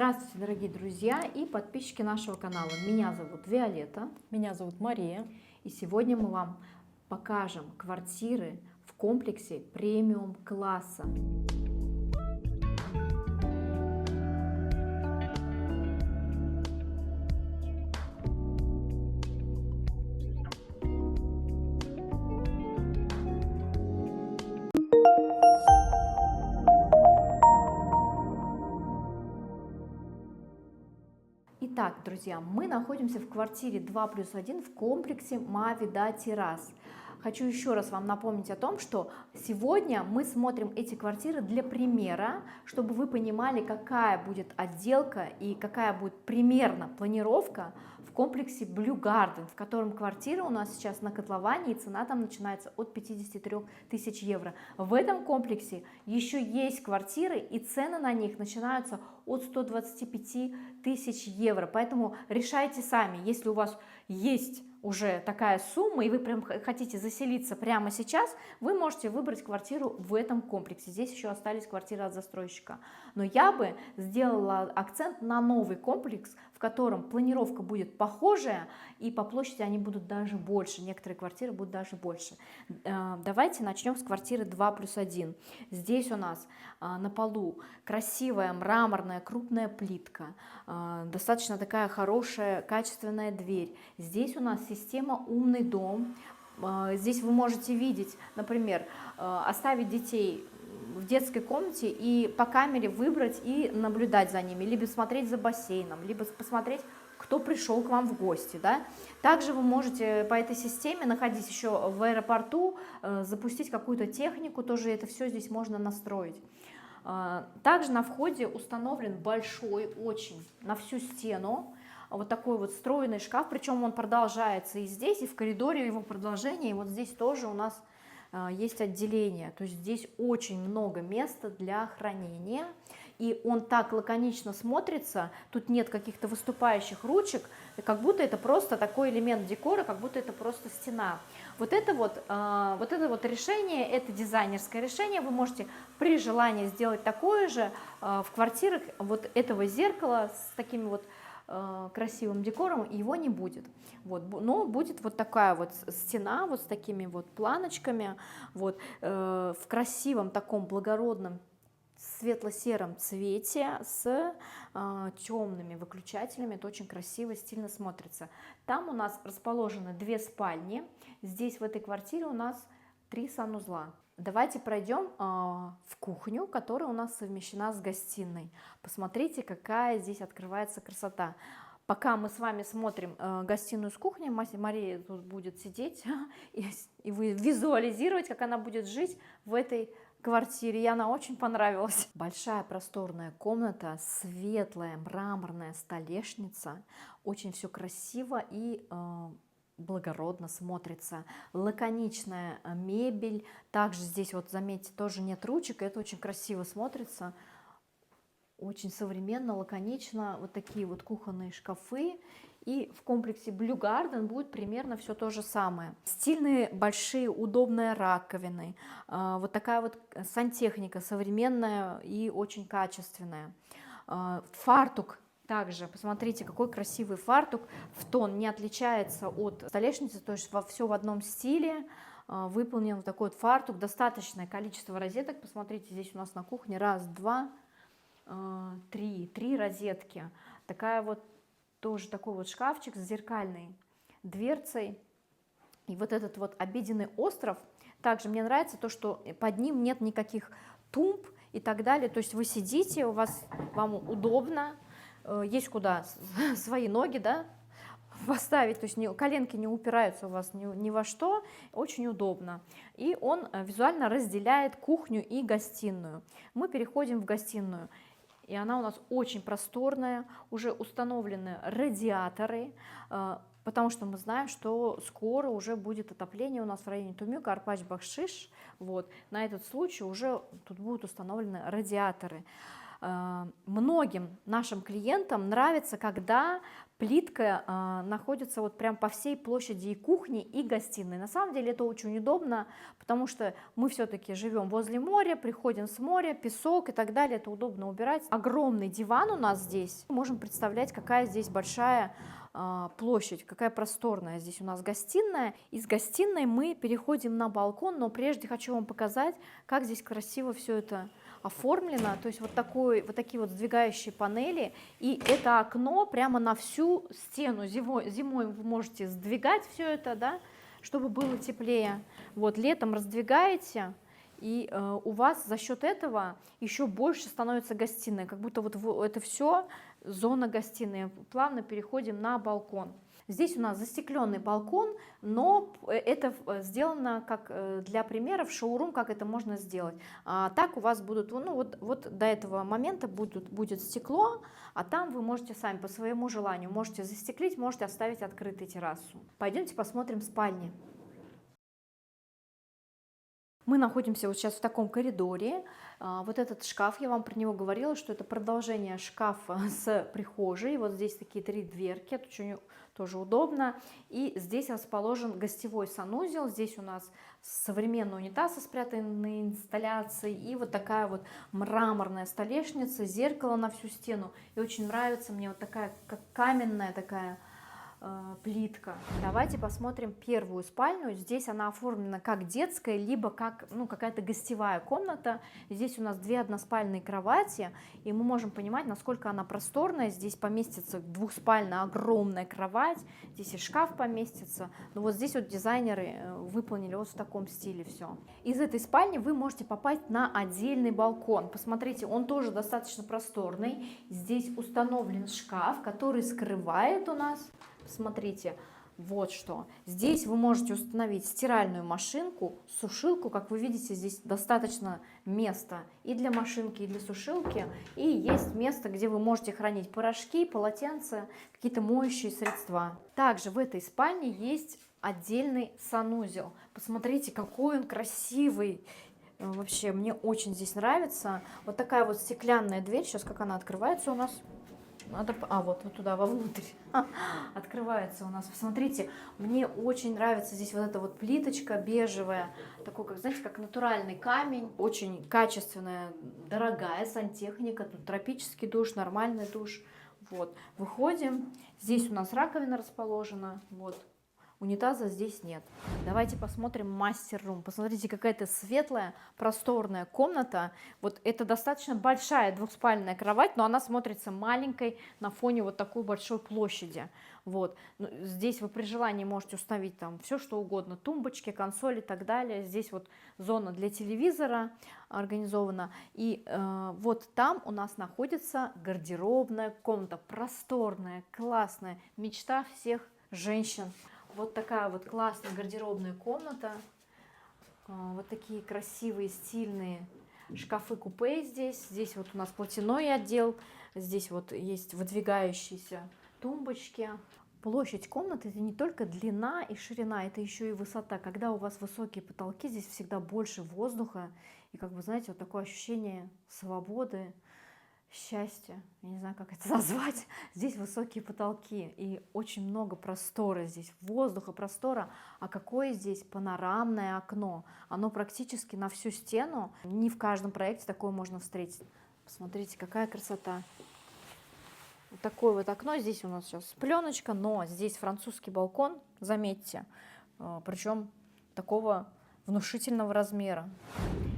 Здравствуйте, дорогие друзья и подписчики нашего канала. Меня зовут Виолетта. Меня зовут Мария. И сегодня мы вам покажем квартиры в комплексе премиум класса. Итак, друзья, мы находимся в квартире 2+1 в комплексе Мавида Террас. Хочу еще раз вам напомнить о том, что сегодня мы смотрим эти квартиры для примера, чтобы вы понимали, какая будет отделка и какая будет примерно планировка в комплексе Blue Garden, в котором квартира у нас сейчас на котловане, и цена там начинается от 53 тысяч евро. В этом комплексе еще есть квартиры, и цены на них начинаются от 125 тысяч евро, поэтому решайте сами, если у вас есть уже такая сумма, и вы прям хотите заселиться прямо сейчас, вы можете выбрать квартиру в этом комплексе. Здесь еще остались квартиры от застройщика. Но я бы сделала акцент на новый комплекс, в котором планировка будет похожая, и по площади они будут даже больше, некоторые квартиры будут даже больше. Давайте начнем с квартиры 2+1. Здесь у нас на полу красивая мраморная крупная плитка, достаточно такая хорошая качественная дверь. Здесь у нас система «Умный дом». Здесь вы можете видеть, например, оставить детей в детской комнате и по камере выбрать и наблюдать за ними, либо смотреть за бассейном, либо посмотреть, кто пришел к вам в гости. Да? Также вы можете по этой системе, находясь еще в аэропорту, запустить какую-то технику, тоже это все здесь можно настроить. Также на входе установлен большой, очень на всю стену, вот такой вот встроенный шкаф, причем он продолжается и здесь, и в коридоре его продолжение, и вот здесь тоже у нас есть отделение, то есть здесь очень много места для хранения, и он так лаконично смотрится, тут нет каких-то выступающих ручек, как будто это просто такой элемент декора, как будто это просто стена. Вот это вот решение, это дизайнерское решение, вы можете при желании сделать такое же в квартирах. Вот этого зеркала с такими вот красивым декором его не будет, вот, но будет вот такая вот стена вот с такими вот планочками, вот, в красивом таком благородном светло-сером цвете с темными выключателями. Это очень красиво, стильно смотрится. Там у нас расположены 2 спальни, здесь в этой квартире у нас 3 санузла. Давайте пройдем в кухню, которая у нас совмещена с гостиной. Посмотрите, какая здесь открывается красота. Пока мы с вами смотрим гостиную с кухней, Мария тут будет сидеть и вы визуализировать, как она будет жить в этой квартире. И она очень понравилась. Большая просторная комната, светлая мраморная столешница. Очень все красиво и благородно смотрится, лаконичная мебель, также здесь вот заметьте, тоже нет ручек, это очень красиво смотрится, очень современно, лаконично, вот такие вот кухонные шкафы, и в комплексе Blue Garden будет примерно все то же самое. Стильные, большие, удобные раковины, вот такая вот сантехника современная и очень качественная, фартук. Также посмотрите, какой красивый фартук, в тон, не отличается от столешницы, то есть все в одном стиле, выполнен вот такой вот фартук, достаточное количество розеток, посмотрите, здесь у нас на кухне 1, 2, 3 розетки, такая вот, тоже такой вот шкафчик с зеркальной дверцей, и вот этот вот обеденный остров, также мне нравится то, что под ним нет никаких тумб и так далее, то есть вы сидите, вам удобно, есть куда свои ноги, да, поставить, то есть коленки не упираются у вас ни во что, очень удобно. И он визуально разделяет кухню и гостиную. Мы переходим в гостиную, и она у нас очень просторная, уже установлены радиаторы, потому что мы знаем, что скоро уже будет отопление у нас в районе Тумюк, Арпач-Бахшиш, вот, на этот случай уже тут будут установлены радиаторы. Многим нашим клиентам нравится, когда плитка находится вот прям по всей площади и кухни, и гостиной. На самом деле это очень удобно, потому что мы все-таки живем возле моря, приходим с моря, песок и так далее, это удобно убирать. Огромный диван у нас здесь. Мы можем представлять, какая здесь большая площадь, какая просторная здесь у нас гостиная. Из гостиной мы переходим на балкон, но прежде хочу вам показать, как здесь красиво все это оформлено. То есть вот такие вот сдвигающие панели, и это окно прямо на всю стену. Зимой вы можете сдвигать все это, да, чтобы было теплее. Вот летом раздвигаете, и у вас за счет этого еще больше становится гостиная, как будто вот это все зона гостиной. Плавно переходим на балкон. Здесь у нас застекленный балкон, но это сделано как для примеров, шоурум, как это можно сделать. Так у вас будут, ну вот до этого момента будет стекло, а там вы можете сами по своему желанию, можете застеклить, можете оставить открытой террасу. Пойдемте посмотрим спальни. Мы находимся вот сейчас в таком коридоре. Вот этот шкаф, я вам про него говорила, что это продолжение шкафа с прихожей. Вот здесь такие 3 дверки, это очень тоже удобно. И здесь расположен гостевой санузел. Здесь у нас современный унитаз со спрятанной инсталляцией и вот такая вот мраморная столешница, зеркало на всю стену. И очень нравится мне вот такая, как каменная такая плитка. Давайте посмотрим первую спальню. Здесь она оформлена как детская, либо как какая-то гостевая комната. Здесь у нас 2 односпальные кровати, и мы можем понимать, насколько она просторная. Здесь поместится двухспальная огромная кровать, здесь и шкаф поместится. Но вот здесь вот дизайнеры выполнили вот в таком стиле все. Из этой спальни вы можете попасть на отдельный балкон. Посмотрите, он тоже достаточно просторный. Здесь установлен шкаф, который скрывает у нас. Смотрите, вот что. Здесь вы можете установить стиральную машинку, сушилку. Как вы видите, здесь достаточно места и для машинки, и для сушилки. И есть место, где вы можете хранить порошки, полотенца, какие-то моющие средства. Также в этой спальне есть отдельный санузел. Посмотрите, какой он красивый. Вообще, мне очень здесь нравится. Вот такая вот стеклянная дверь. Сейчас как она открывается у нас. Надо, вот туда, вовнутрь открывается у нас. Посмотрите, мне очень нравится здесь вот эта вот плиточка бежевая, такой, как, знаете, как натуральный камень, очень качественная, дорогая сантехника, тут тропический душ, нормальный душ. Вот, выходим, здесь у нас раковина расположена, вот. Унитаза здесь нет. Давайте посмотрим мастер-рум. Посмотрите, какая-то светлая, просторная комната. Вот это достаточно большая двухспальная кровать, но она смотрится маленькой на фоне вот такой большой площади. Вот. Здесь вы при желании можете установить там все, что угодно. Тумбочки, консоли и так далее. Здесь вот зона для телевизора организована. И вот там у нас находится гардеробная комната. Просторная, классная. Мечта всех женщин. Вот такая вот классная гардеробная комната, вот такие красивые, стильные шкафы-купе здесь. Здесь вот у нас платяной отдел, здесь вот есть выдвигающиеся тумбочки. Площадь комнаты — это не только длина и ширина, это еще и высота. Когда у вас высокие потолки, здесь всегда больше воздуха. И, как бы, знаете, вот такое ощущение свободы, счастья, я не знаю, как это назвать. Здесь высокие потолки и очень много простора здесь, воздуха, простора. А какое здесь панорамное окно? Оно практически на всю стену. Не в каждом проекте такое можно встретить. Посмотрите, какая красота. Вот такое вот окно. Здесь у нас сейчас пленочка, но здесь французский балкон, заметьте, причем такого внушительного размера.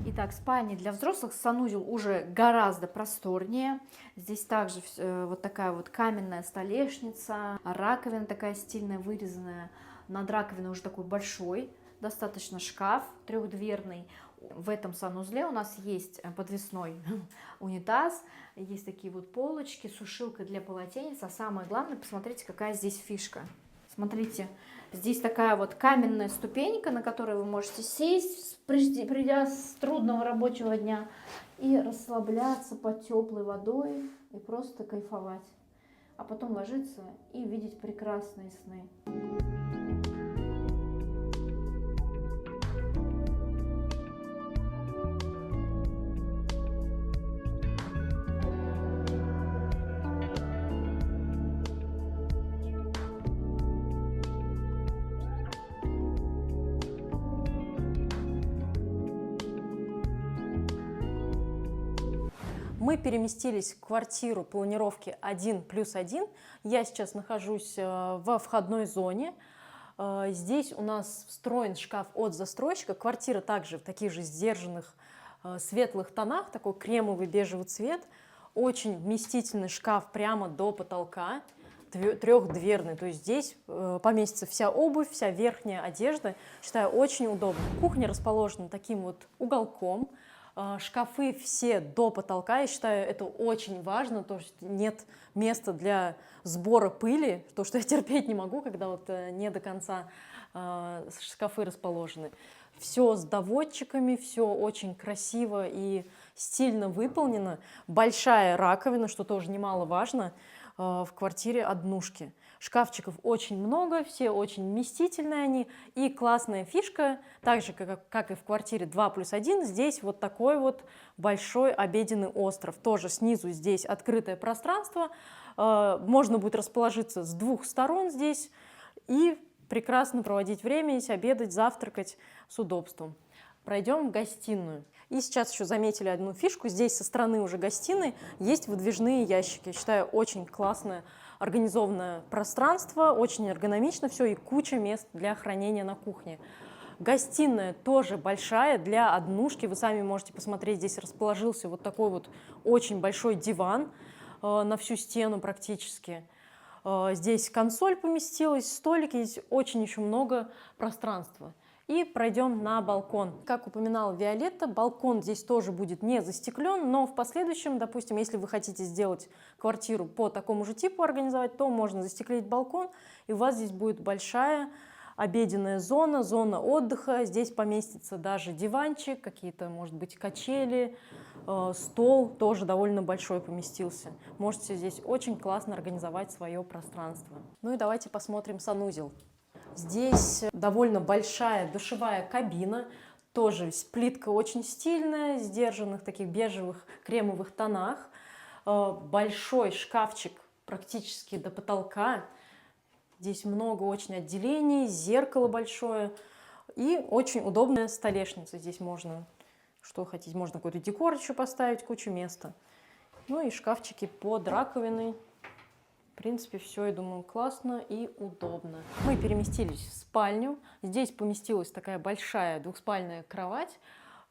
Итак, спальня для взрослых, санузел уже гораздо просторнее. Здесь также вот такая вот каменная столешница, раковина такая стильная, вырезанная. Над раковиной уже такой большой, достаточно шкаф трехдверный. В этом санузле у нас есть подвесной унитаз, есть такие вот полочки, сушилка для полотенец. А самое главное, посмотрите, какая здесь фишка. Смотрите, здесь такая вот каменная ступенька, на которой вы можете сесть, придя с трудного рабочего дня, и расслабляться под теплой водой и просто кайфовать. А потом ложиться и видеть прекрасные сны. Мы переместились в квартиру планировки 1+1. Я сейчас нахожусь во входной зоне. Здесь у нас встроен шкаф от застройщика. Квартира также в таких же сдержанных светлых тонах, такой кремовый бежевый цвет. Очень вместительный шкаф прямо до потолка, трехдверный. То есть здесь поместится вся обувь, вся верхняя одежда. Считаю, очень удобно. Кухня расположена таким вот уголком. Шкафы все до потолка, я считаю, это очень важно, то есть нет места для сбора пыли, то, что я терпеть не могу, когда вот не до конца шкафы расположены. Все с доводчиками, все очень красиво и стильно выполнено. Большая раковина, что тоже немаловажно, в квартире однушки. Шкафчиков очень много, все очень вместительные они. И классная фишка, так же, как и в квартире 2+1, здесь вот такой вот большой обеденный остров. Тоже снизу здесь открытое пространство. Можно будет расположиться с двух сторон здесь и прекрасно проводить время, обедать, завтракать с удобством. Пройдем в гостиную. И сейчас еще заметили одну фишку. Здесь со стороны уже гостиной есть выдвижные ящики. Я считаю, очень классное организованное пространство, очень эргономично все и куча мест для хранения на кухне. Гостиная тоже большая для однушки. Вы сами можете посмотреть, здесь расположился вот такой вот очень большой диван на всю стену практически. Здесь консоль поместилась, столики, здесь очень еще много пространства. И пройдем на балкон. Как упоминала Виолетта, балкон здесь тоже будет не застеклен, но в последующем, допустим, если вы хотите сделать квартиру по такому же типу организовать, то можно застеклить балкон, и у вас здесь будет большая обеденная зона, зона отдыха. Здесь поместится даже диванчик, какие-то, может быть, качели, стол тоже довольно большой поместился. Можете здесь очень классно организовать свое пространство. Ну и давайте посмотрим санузел. Здесь довольно большая душевая кабина, тоже плитка очень стильная, сдержанных таких бежевых кремовых тонах. Большой шкафчик практически до потолка. Здесь много очень отделений, зеркало большое и очень удобная столешница. Здесь можно, что хотите, можно какой-то декор еще поставить, кучу места. Ну и шкафчики под раковиной. В принципе, все, я думаю, классно и удобно. Мы переместились в спальню. Здесь поместилась такая большая двухспальная кровать,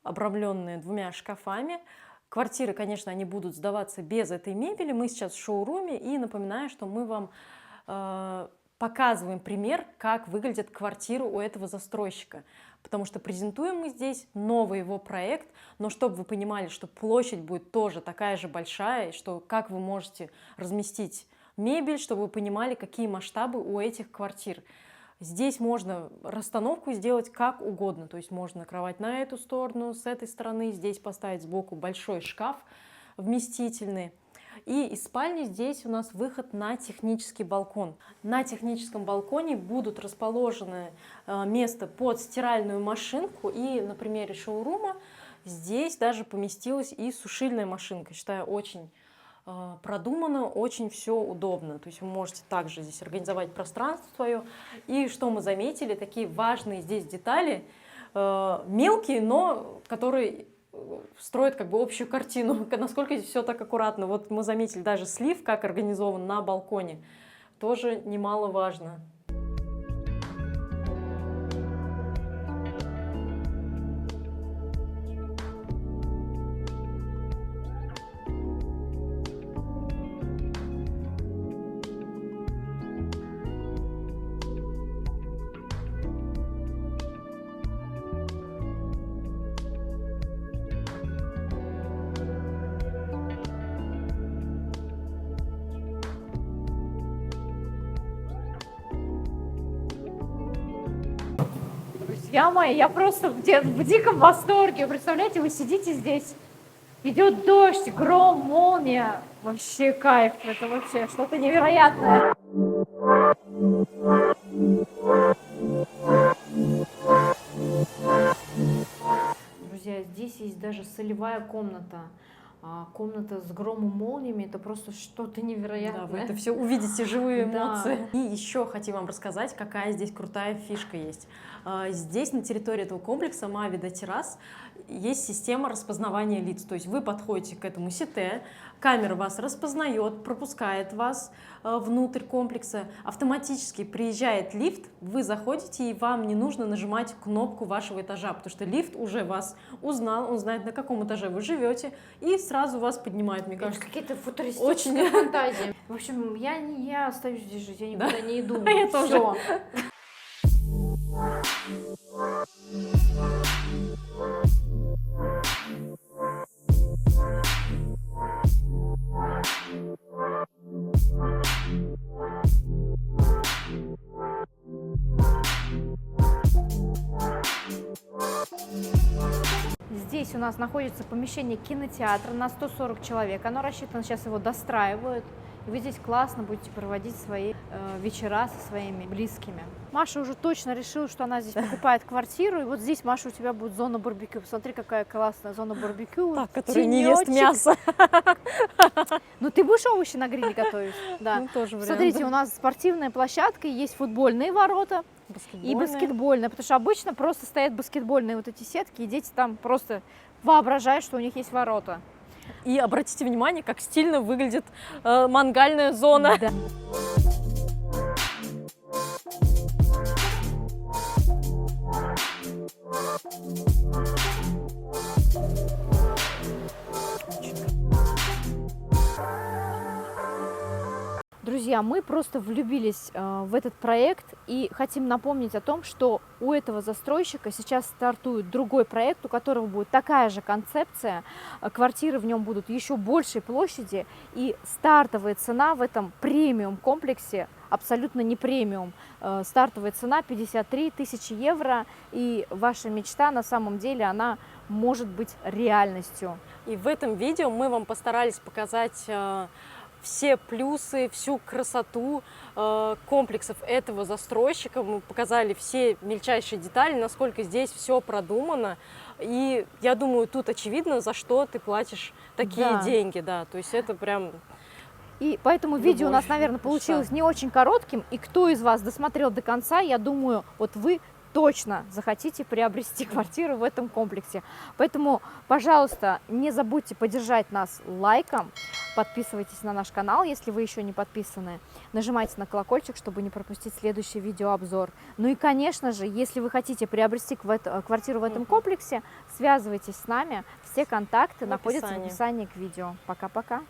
обрамленная двумя шкафами. Квартиры, конечно, они будут сдаваться без этой мебели. Мы сейчас в шоуруме, и напоминаю, что мы вам показываем пример, как выглядит квартира у этого застройщика. Потому что презентуем мы здесь новый его проект, но чтобы вы понимали, что площадь будет тоже такая же большая, и что как вы можете разместить мебель, чтобы вы понимали, какие масштабы у этих квартир. Здесь можно расстановку сделать как угодно, то есть можно кровать на эту сторону, с этой стороны, здесь поставить сбоку большой шкаф вместительный. И из спальни здесь у нас выход на технический балкон. На техническом балконе будут расположены место под стиральную машинку, и на примере шоурума здесь даже поместилась и сушильная машинка. Считаю, очень продумано, очень все удобно. То есть вы можете также здесь организовать пространство свое. И что мы заметили, такие важные здесь детали, мелкие, но которые строят как бы общую картину, насколько здесь все так аккуратно. Вот мы заметили даже слив, как организован на балконе, тоже немаловажно. Друзья мои, я просто в диком восторге. Представляете, вы сидите здесь, идет дождь, гром, молния. Вообще кайф, это вообще что-то невероятное. Друзья, здесь есть даже солевая комната. комната с громом молниями, это просто что-то Да, невероятное. вы это все увидите, живые Да. эмоции. И еще хотим вам рассказать, какая здесь крутая фишка есть. Здесь на территории этого комплекса Мавида Террас есть система распознавания лиц. То есть вы подходите к этому сите, камера вас распознает, пропускает вас внутрь комплекса, автоматически приезжает лифт, вы заходите, и вам не нужно нажимать кнопку вашего этажа, потому что лифт уже вас узнал, он знает, на каком этаже вы живете, и сразу вас поднимает. Мне Это кажется, какие-то футуристические очень. фантазии. В общем, я остаюсь здесь жить, я никуда не иду. Я тоже. Всё. Здесь у нас находится помещение кинотеатра на 140 человек. Оно рассчитано, сейчас его достраивают. И вы здесь классно будете проводить свои вечера со своими близкими. Маша уже точно решила, что она здесь покупает квартиру. И вот здесь, Маша, у тебя будет зона барбекю. Посмотри, какая классная зона барбекю. Так, который не ест Тенёчек. мясо. Ну, ты будешь овощи на гриле готовить? Да. Ну, тоже вариант. Смотрите, у нас спортивная площадка, есть футбольные ворота и баскетбольная. Потому что обычно просто стоят баскетбольные вот эти сетки, и дети там просто воображают, что у них есть ворота. И обратите внимание, как стильно выглядит мангальная зона. Да. Друзья, мы просто влюбились в этот проект и хотим напомнить о том, что у этого застройщика сейчас стартует другой проект, у которого будет такая же концепция, квартиры в нем будут еще большей площади, и стартовая цена в этом премиум комплексе абсолютно не премиум. Стартовая цена 53 тысячи евро, и ваша мечта на самом деле, она может быть реальностью. И в этом видео мы вам постарались показать все плюсы, всю красоту комплексов этого застройщика. Мы показали все мельчайшие детали, насколько здесь все продумано. И я думаю, тут очевидно, за что ты платишь такие деньги. Да. То есть это прям... И поэтому видео у нас, наверное, получилось не очень коротким. И кто из вас досмотрел до конца, я думаю, вот вы точно захотите приобрести квартиру в этом комплексе. Поэтому, пожалуйста, не забудьте поддержать нас лайком, подписывайтесь на наш канал, если вы еще не подписаны, нажимайте на колокольчик, чтобы не пропустить следующий видеообзор. Ну и, конечно же, если вы хотите приобрести квартиру в этом комплексе, связывайтесь с нами, все контакты находятся в описании к видео. Пока-пока!